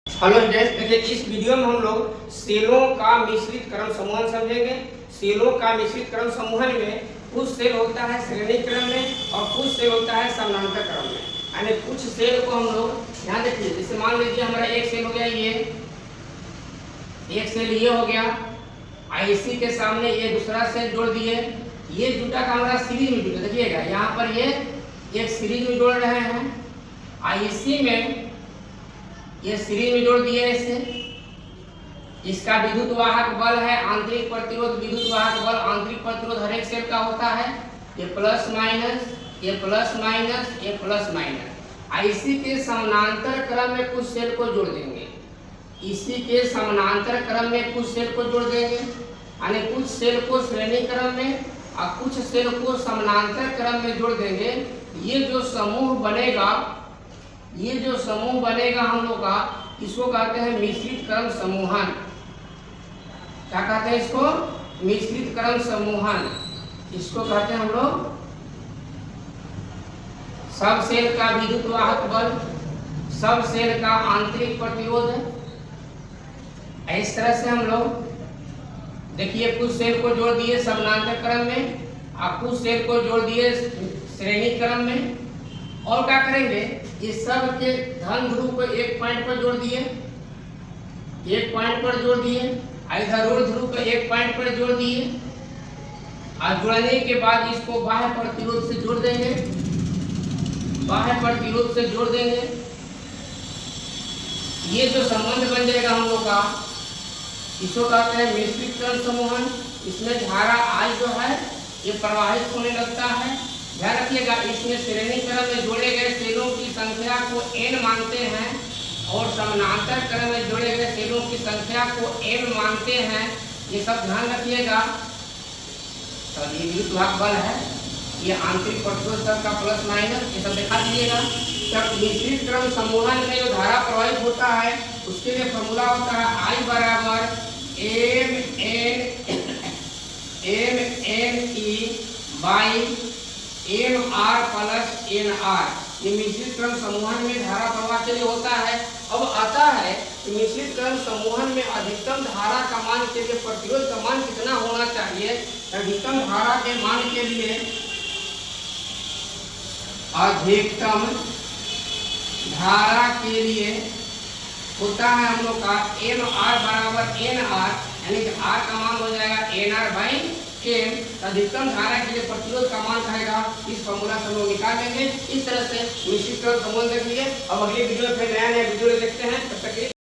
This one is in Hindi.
हेलो स्टूडेंट्स, देखिए इस वीडियो में हम लोग सेलों का मिश्रित क्रम समूहन समझेंगे। सेलों का मिश्रित क्रम समूहन में कुछ सेल होता है श्रेणी क्रम में और कुछ सेल होता है समानांतर क्रम में। यानी कुछ सेल को हम लोग यहाँ देखिए, जैसे मान लीजिए हमारा एक सेल हो गया, ये एक सेल ये हो गया, इसी के सामने ये दूसरा सेल जोड़ दिए, ये जुटा का हमारा सीरीज में जुटा। देखिएगा यहाँ पर ये एक सीरीज में जोड़ रहे हैं, इसी में ये सीरीज में जोड़ दिए इसे। इसका विद्युत वाहक बल है आंतरिक प्रतिरोध, विद्युत वाहक बल आंतरिक प्रतिरोध हर एक सेल का होता है, ये प्लस माइनस, ये प्लस माइनस, ये प्लस माइनस। इसी के समानांतर क्रम में कुछ सेल को जोड़ देंगे, इसी के समानांतर क्रम में कुछ सेल को जोड़ देंगे, यानी कुछ सेल को श्रेणी क्रम में और कुछ सेल को समानांतर क्रम में जोड़ देंगे। ये जो समूह बनेगा, ये जो समूह बनेगा हम लोग का, इसको कहते हैं मिश्रित क्रम समूहन। क्या कहते हैं इसको? मिश्रित क्रम समूहन। इसको कहते हैं हम लोग सब सेल का विद्युत वाहक बल, सब सेल का आंतरिक प्रतिरोध। इस तरह से हम लोग देखिए कुछ सेल को जोड़ दिए समानांतर क्रम में और कुछ सेल को जोड़ दिए श्रेणी क्रम में। और क्या करेंगे, इस सब के धन ध्रुव को एक पॉइंट पर जोड़ दिए, एक पॉइंट पर जोड़ दिए, इधर ऋण ध्रुव को एक पॉइंट पर जोड़ दिए, और जोड़ने के बाद इसको बाह्य प्रतिरोध से जोड़ देंगे, बाह्य प्रतिरोध से जोड़ देंगे। ये जो संबंध बन जाएगा हम लोग का, इसको कहते हैं मिश्रित क्रम समूहन। इसमें धारा I जो है ये प्रवाहित होने लगता है। ध्यान रखिएगा, इसमें श्रेणी क्रम में जोड़े गए सेलों की संख्या को n मानते हैं और समानांतर क्रम में जोड़े गए सेलों की संख्या को m मानते हैं। ये सब ध्यान रखिएगा। तो ये विद्युत वाहक बल है, ये आंतरिक प्रतिरोध सब का प्लस माइनस, ये सब दिखा दीजिएगा। तब मिश्रित क्रम समूहन में जो धारा प्रवाहित होता है उसके लिए फॉर्मूला होता है I बराबर mne by mr plus nr। ये मिश्रित क्रम समूहन में धारा प्रवाह के लिए होता है। अब आता है कि मिश्रित क्रम समूहन में अधिकतम धारा का मान के लिए प्रतिरोध का मान कितना होना चाहिए। अधिकतम धारा के मान के लिए अधिकतम धारा के लिए होता है हम लोग का mr बराबर nr, यानी कि r का मान हो जाएगा nr बाई m। अधिकतम धारा के लिए प्रतिरोध का मान रहेगा, इस फॉर्मूला से हम लोग निकाल लेंगे। इस तरह से मिश्रित क्रम समूहन देख लिए। अब अगले वीडियो में फिर नया वीडियो देखते हैं, तब तक